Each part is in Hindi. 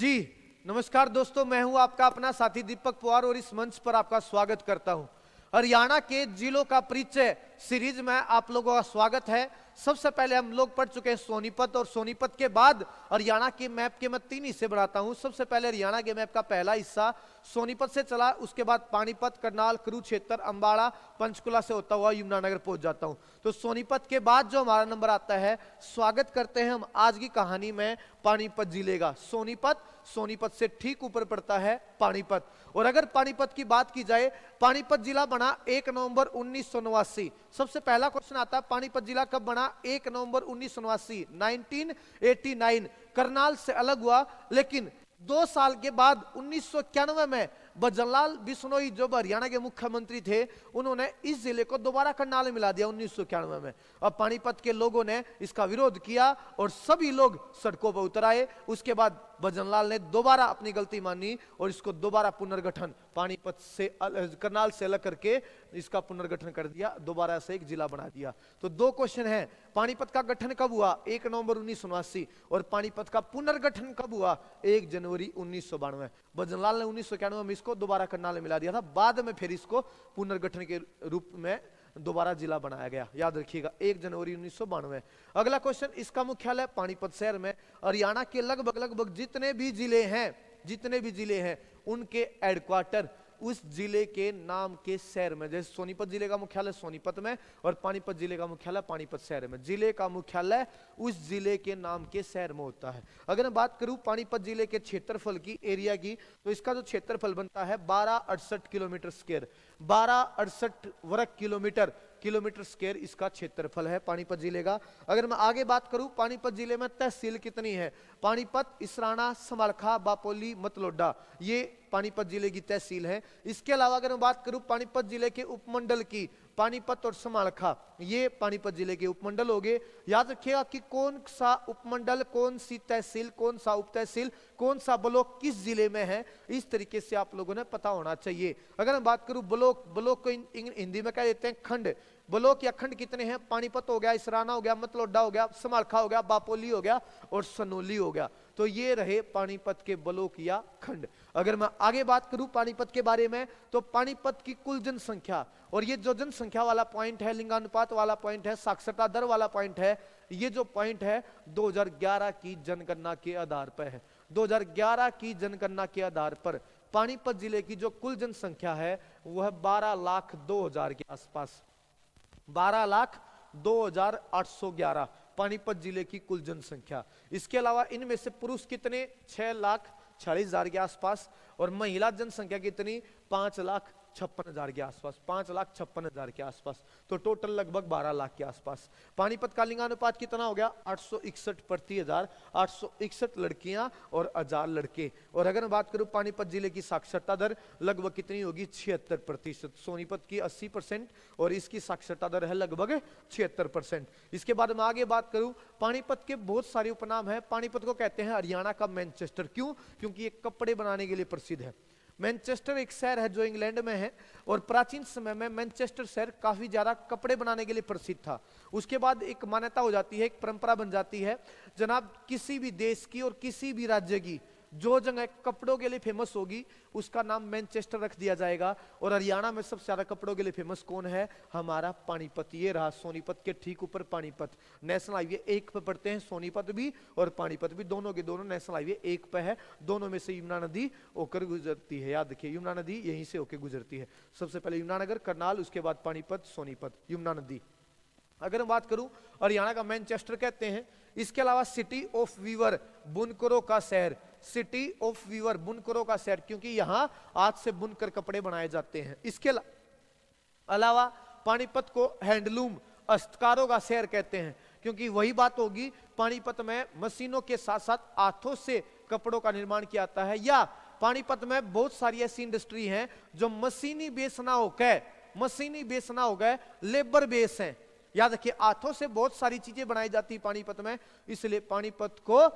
जी नमस्कार दोस्तों, मैं हूं आपका अपना साथी दीपक पवार और इस मंच पर आपका स्वागत करता हूं। हरियाणा के जिलों का परिचय सीरीज में आप लोगों का स्वागत है। सबसे पहले हम लोग पढ़ चुके हैं सोनीपत, और सोनीपत के बाद हरियाणा के मैप के मैं 3 हिस्से बनाता हूं। सबसे पहले हरियाणा के मैप का पहला हिस्सा सोनीपत से चला, उसके बाद पानीपत, करनाल, कुरुक्षेत्र, अंबाला, पंचकुला से होता हुआ यमुनानगर पहुंच जाता हूं। तो सोनीपत के बाद जो हमारा नंबर आता है, स्वागत करते हैं हम आज की कहानी में पानीपत जिले का। सोनीपत से ठीक ऊपर पड़ता है पानीपत। और अगर पानीपत की बात की जाए, पानीपत जिला बना 1 नवंबर 1989। सबसे पहला क्वेश्चन आता है, पानीपत जिला कब बना? 1 नवंबर 1989, 1989। करनाल से अलग हुआ, लेकिन 2 साल के बाद 1991 में भजनलाल बिश्नोई जो हरियाणा के मुख्यमंत्री थे, उन्होंने इस जिले को दोबारा करनाल में मिला दिया 1991 में। अब पानीपत के लोगों ने इसका विरोध किया और सभी लोग सड़कों पर उतर आए। उसके बाद भजनलाल ने दोबारा अपनी गलती मानी और इसको दोबारा पुनर्गठन, पानीपत से करनाल से अलग करके इसका पुनर्गठन कर दिया, दोबारा से एक जिला बना दिया। तो 2 क्वेश्चन है, पानीपत का गठन कब हुआ? 1 नवंबर 1989। और पानीपत का पुनर्गठन कब हुआ? 1 जनवरी 1992। भजनलाल ने 1991 में इसको दोबारा करनाल में मिला दिया था, बाद में फिर इसको पुनर्गठन के रूप में दोबारा जिला बनाया गया। याद रखिएगा, 1 जनवरी 1992। अगला क्वेश्चन, इसका मुख्यालय पानीपत शहर में। हरियाणा के लगभग जितने भी जिले हैं उनके हेडक्वार्टर उस जिले के नाम के शहर में। जैसे सोनीपत जिले का मुख्यालय सोनीपत में और पानीपत जिले का मुख्यालय पानीपत शहर में। जिले का मुख्यालय उस जिले के नाम के शहर में होता है। अगर मैं बात करूं पानीपत जिले के क्षेत्रफल की, एरिया की, तो इसका जो क्षेत्रफल बनता है 1268 किलोमीटर स्क्वायर, 1268 वर्ग किलोमीटर स्क्वायर इसका क्षेत्रफल है पानीपत जिले का। अगर मैं आगे बात करूं, पानीपत जिले में तहसील कितनी है? पानीपत, इसराना, समालखा, बापोली, मतलोडा, ये पानीपत जिले की तहसील है। इसके अलावा अगर मैं बात करूं पानीपत जिले के उपमंडल की, पानीपत और समालखा, ये पानीपत जिले के उपमंडल हो गए। याद रखिएगा कि कौन सा उपमंडल, कौन सी तहसील, कौन सा उप तहसील, कौन सा ब्लॉक किस जिले में है, इस तरीके से आप लोगों ने पता होना चाहिए। अगर मैं बात करूं ब्लॉक को हिंदी में क्या देते हैं? खंड। ब्लॉक या खंड कितने हैं? पानीपत हो गया, इसराना हो गया, मतलोडा हो गया, समालखा हो गया, बापोली हो गया और सनोली हो गया। तो ये रहे पानीपत के ब्लॉक या खंड। अगर मैं आगे बात करूं पानीपत के बारे में, तो पानीपत की कुल जनसंख्या, और ये जो जनसंख्या वाला पॉइंट है, लिंगानुपात वाला पॉइंट है, साक्षरता दर वाला पॉइंट है, ये जो पॉइंट है 2011 की जनगणना के आधार पर है। 2011 की जनगणना के आधार पर पानीपत जिले की जो कुल जनसंख्या है वह 12,02,000 के आसपास, 12,02,811 पानीपत जिले की कुल जनसंख्या। इसके अलावा इनमें से पुरुष कितने? 6,46,000 के आसपास, और महिला जनसंख्या कितनी? 5,56,000 के आसपास, 5,56,000 के आसपास। तो टोटल लगभग 12 लाख के आसपास। पानीपत का लिंगानुपात कितना हो गया? 861 प्रति 1000, 861 लड़कियां और 1000 लड़के। और अगर मैं बात करूं पानीपत जिले की साक्षरता दर लगभग कितनी होगी? 76%। सोनीपत की 80% और इसकी साक्षरता दर है लगभग 76%। इसके बाद मैं आगे बात करूं, पानीपत के बहुत सारे उपनाम है। पानीपत को कहते हैं हरियाणा का मैनचेस्टर। क्यों? क्योंकि ये कपड़े बनाने के लिए प्रसिद्ध है। मैनचेस्टर एक शहर है जो इंग्लैंड में है, और प्राचीन समय में मैनचेस्टर शहर काफी ज्यादा कपड़े बनाने के लिए प्रसिद्ध था। उसके बाद एक मान्यता हो जाती है, एक परंपरा बन जाती है, जनाब किसी भी देश की और किसी भी राज्य की जो जगह कपड़ों के लिए फेमस होगी उसका नाम मैनचेस्टर रख दिया जाएगा। और हरियाणा में सबसे ज्यादा कपड़ों के लिए फेमस कौन है? हमारा पानीपत। ये रहा सोनीपत के ठीक ऊपर पानीपत। नेशनल हाईवे 1 पे पड़ते हैं सोनीपत भी और पानीपत भी, दोनों के दोनों नेशनल हाईवे 1 पे है। दोनों में से यमुना नदी होकर गुजरती है। याद रखिए, यमुना नदी यहीं से होकर गुजरती है। सबसे पहले यमुनानगर, करनाल, उसके बाद पानीपत, सोनीपत, यमुना नदी। अगर मैं बात करूं, हरियाणा का मैनचेस्टर कहते हैं। इसके अलावा सिटी ऑफ वीवर, बुनकरों का शहर, सिटी ऑफ वीवर, बुनकरों का शहर, क्योंकि यहां आज से बुनकर कपड़े बनाए जाते हैं। इसके अलावा पानीपत को हैंडलूम, हस्तकारों का शहर कहते हैं, क्योंकि वही बात होगी, पानीपत में मशीनों के साथ साथ हाथों से कपड़ों का निर्माण किया जाता है। या पानीपत में बहुत सारी ऐसी इंडस्ट्री हैं जो मशीनी बेस ना होकर लेबर बेस हैं। याद रखिए, हाथों से बहुत सारी चीजें बनाई जाती है पानीपत में, इसलिए पानीपत को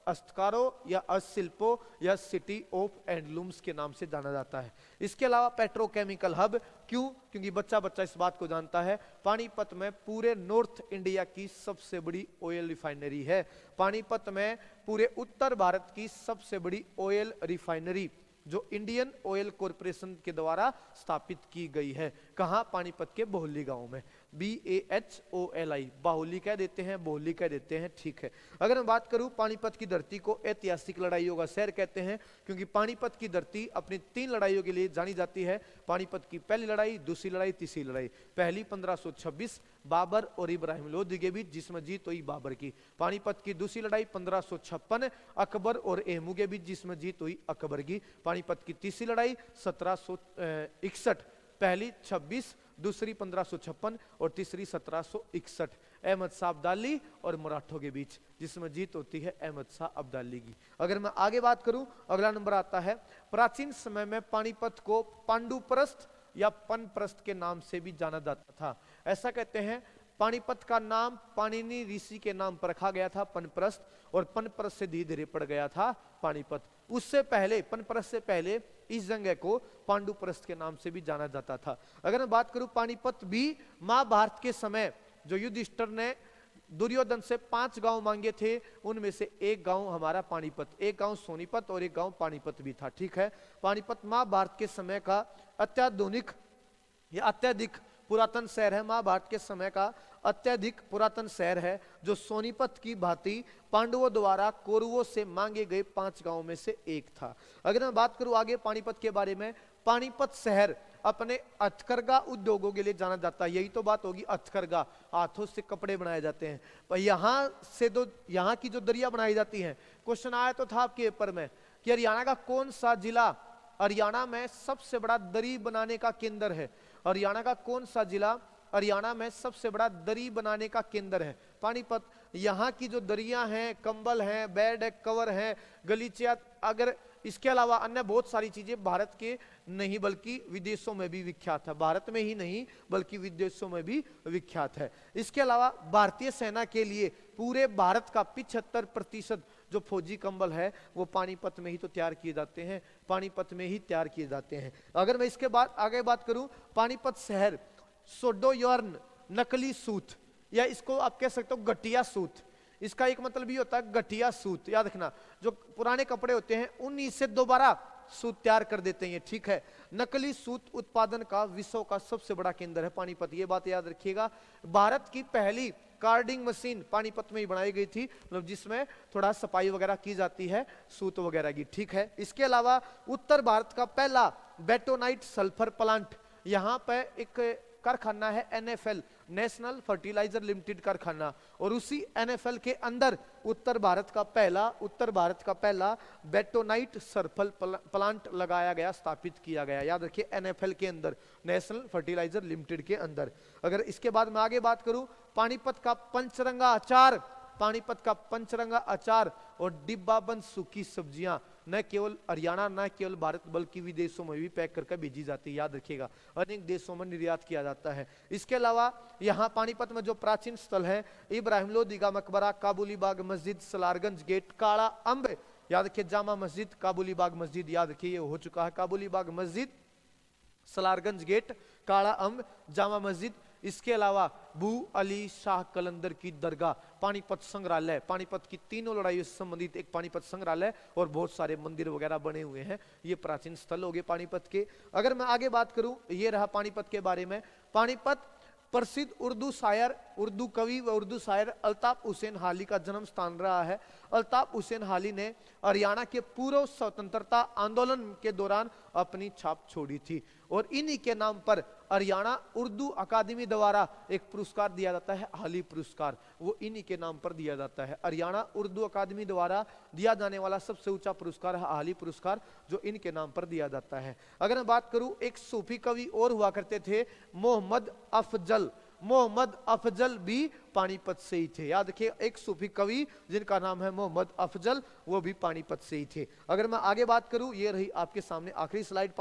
हस्तकारों या हस्तशिल्पों या सिटी ऑफ हैंडलूम्स के नाम से जाना जाता है। इसके अलावा पेट्रोकेमिकल हब, क्यों? क्योंकि बच्चा बच्चा इस बात को जानता है, पानीपत में पूरे नॉर्थ इंडिया की सबसे बड़ी ऑयल रिफाइनरी है। पानीपत में पूरे उत्तर भारत की सबसे बड़ी ऑयल रिफाइनरी जो इंडियन ऑयल कॉरपोरेशन के द्वारा स्थापित की गई है। कहां? पानीपत के बोहली गांव में। BAHOLI, बाहुली कह देते हैं, बोहली कह देते हैं, ठीक है। अगर मैं बात करूं, पानीपत की धरती को ऐतिहासिक लड़ाइयों का शहर कहते हैं, क्योंकि पानीपत की धरती अपनी 3 लड़ाइयों के लिए जानी जाती है। पानीपत की पहली लड़ाई, दूसरी लड़ाई, तीसरी लड़ाई। पहली 1526 बाबर और इब्राहिम लोदी के बीच, जिसमें जीत हुई बाबर की। पानीपत की दूसरी लड़ाई 1556 अकबर और एमू के बीच, जिसमें जीत हुई अकबर की। पानीपत की तीसरी लड़ाई 1761, पहली 26, दूसरी 1556 और तीसरी 1761, अहमद शाह अब्दाली और मराठों के बीच, जिसमें जीत होती है अहमद शाह अब्दाली की। अगर मैं आगे बात करूं, अगला नंबर आता है, प्राचीन समय में पानीपत को पांडुप्रस्थ या पनप्रस्थ के नाम से भी जाना जाता था। ऐसा कहते हैं, पानीपत का नाम पाणिनि ऋषि के नाम पर रखा गया था, पनप्रस्थ, और पनप्रस्थ से धीरे धीरे पड़ गया था पानीपत। उससे पहले, पनप्रस्थ से पहले इस जगह को पांडुप्रस्थ के नाम से भी जाना जाता था। अगर मैं बात करूं, पानीपत भी महाभारत के समय जो युधिष्ठिर ने दुर्योधन से 5 गांव मांगे थे, उनमें से एक गांव हमारा पानीपत, एक गांव सोनीपत और एक गांव पानीपत भी था, ठीक है। पानीपत महाभारत के समय का अत्याधुनिक या अत्यधिक पुरातन शहर है। महाभारत के समय का अत्यधिक पुरातन शहर है, जो सोनीपत की भांति पांडवों द्वारा कौरवों से मांगे गए 5 गांवों में से एक था। अगर मैं बात करूं आगे पानीपत के बारे में, पानीपत शहर अपने हथकरघा उद्योगों के लिए जाना जाता है। यही तो बात होगी, हथकरघा, हाथों से कपड़े बनाए जाते हैं। पर यहाँ की जो दरिया बनाई जाती हैं, क्वेश्चन आया तो था आपके पेपर में कि हरियाणा का कौन सा जिला हरियाणा में सबसे बड़ा दरी बनाने का केंद्र है? हरियाणा का कौन सा जिला हरियाणा में सबसे बड़ा दरी बनाने का केंद्र है? पानीपत। यहाँ की जो दरिया हैं, कंबल हैं, बेड है, कवर हैं, गलीचिया, अगर इसके अलावा अन्य बहुत सारी चीजें भारत के नहीं बल्कि विदेशों में भी विख्यात है। भारत में ही नहीं बल्कि विदेशों में भी विख्यात है। इसके अलावा भारतीय सेना के लिए पूरे भारत का 75% जो फौजी कंबल है वो पानीपत में ही तो तैयार किए जाते हैं, पानीपत में ही तैयार किए जाते हैं। अगर मैं इसके बाद आगे बात करूं, पानीपत शहर सोडोयर्न, नकली सूत, या इसको आप कह सकते हो घटिया सूत, इसका एक मतलब ये होता है घटिया सूत, याद रखना, जो पुराने कपड़े होते हैं उन्हीं से दोबारा सूत तैयार कर देते हैं, ठीक है। नकली सूत उत्पादन का विश्व का सबसे बड़ा केंद्र है पानीपत, ये बात याद रखिएगा। भारत की पहली कार्डिंग मशीन पानीपत में ही बनाई गई थी, मतलब जिसमें थोड़ा सफाई वगैरह की जाती है सूत वगैरह की, ठीक है। इसके अलावा उत्तर भारत का पहला बेटोनाइट सल्फर प्लांट, यहाँ पे एक कारखाना है NFL, नेशनल फर्टिलाइजर लिमिटेड कारखाना, और उसी NFL के अंदर उत्तर भारत का पहला बेटोनाइट सल्फर प्लांट लगाया गया, स्थापित किया गया। याद रखिए, NFL के अंदर, नेशनल फर्टिलाइजर लिमिटेड के अंदर। अगर इसके बाद मैं आगे बात करूं, पानीपत का पंचरंगा अचार, पानीपत का पंचरंगा अचार और डिब्बाबंद सूखी सब्जियां न केवल हरियाणा, न केवल भारत बल्कि विदेशों में भी पैक करके भेजी जाती है, याद रखिएगा, अनेक देशों में निर्यात किया जाता है। इसके अलावा यहाँ पानीपत में जो प्राचीन स्थल है, इब्राहिम लोदी का मकबरा, काबुली बाग मस्जिद, सलारगंज गेट, काला अम्ब, याद रखिए, जामा मस्जिद, काबुली बाग मस्जिद, याद रखिए ये हो चुका है, काबुली बाग मस्जिद, सलारगंज गेट, काला अम्ब, जामा मस्जिद। इसके अलावा बू अली शाह कलंदर की दरगाह, पानीपत संग्रहालय, पानीपत की तीनों लड़ाइयों से संबंधित एक पानीपत संग्रहालय और बहुत सारे मंदिर वगैरह बने हुए हैं। ये प्राचीन स्थल हो गए पानीपत के। अगर मैं आगे बात करूं, ये रहा पानीपत के बारे में। पानीपत प्रसिद्ध उर्दू शायर, उर्दू कवि व उर्दू शायर अल्ताफ हुसैन हाली का जन्म स्थान रहा है। अल्ताफ हुसैन हाली ने हरियाणा के पूर्व स्वतंत्रता आंदोलन के दौरान अपनी छाप छोड़ी थी, और इन्हीं के नाम पर हरियाणा उर्दू अकादमी द्वारा एक पुरस्कार दिया जाता है, हाली पुरस्कार, वो इन्हीं के नाम पर दिया जाता है। हरियाणा उर्दू अकादमी द्वारा दिया जाने वाला सबसे ऊंचा पुरस्कार है हाली पुरस्कार, जो इनके नाम पर दिया जाता है। अगर मैं बात करूं, एक सूफी कवि और हुआ करते थे, मोहम्मद अफजल, मोहम्मद अफजल भी पानीपत से ही थे। याद रखिए, एक सूफी कवि जिनका नाम है मोहम्मद अफजल, वो भी पानीपत से ही थे। अगर मैं आगे बात करूं, ये रही आपके सामने आखिरी स्लाइड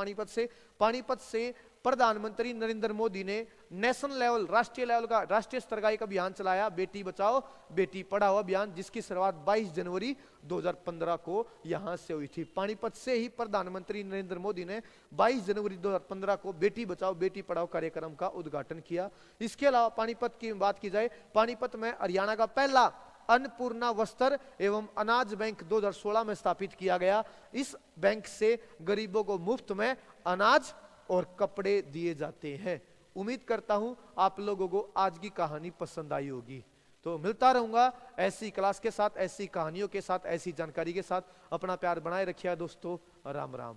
पानीपत से प्रधानमंत्री नरेंद्र मोदी ने नेशनल लेवल, राष्ट्रीय लेवल का, राष्ट्रीय स्तर का एक अभियान चलाया, बेटी बचाओ बेटी पढ़ाओ अभियान, जिसकी शुरुआत 22 जनवरी 2015 को यहां से हुई थी। पानीपत से ही प्रधानमंत्री नरेंद्र मोदी ने 22 जनवरी 2015 को बेटी बचाओ बेटी पढ़ाओ कार्यक्रम का उद्घाटन किया। इसके अलावा पानीपत की बात की जाए, पानीपत में हरियाणा का पहला अन्नपूर्णा वस्त्र एवं अनाज बैंक 2016 में स्थापित किया गया। इस बैंक से गरीबों को मुफ्त में अनाज और कपड़े दिए जाते हैं। उम्मीद करता हूं आप लोगों को आज की कहानी पसंद आई होगी। तो मिलता रहूंगा ऐसी क्लास के साथ, ऐसी कहानियों के साथ, ऐसी जानकारी के साथ। अपना प्यार बनाए रखिए दोस्तों। राम राम।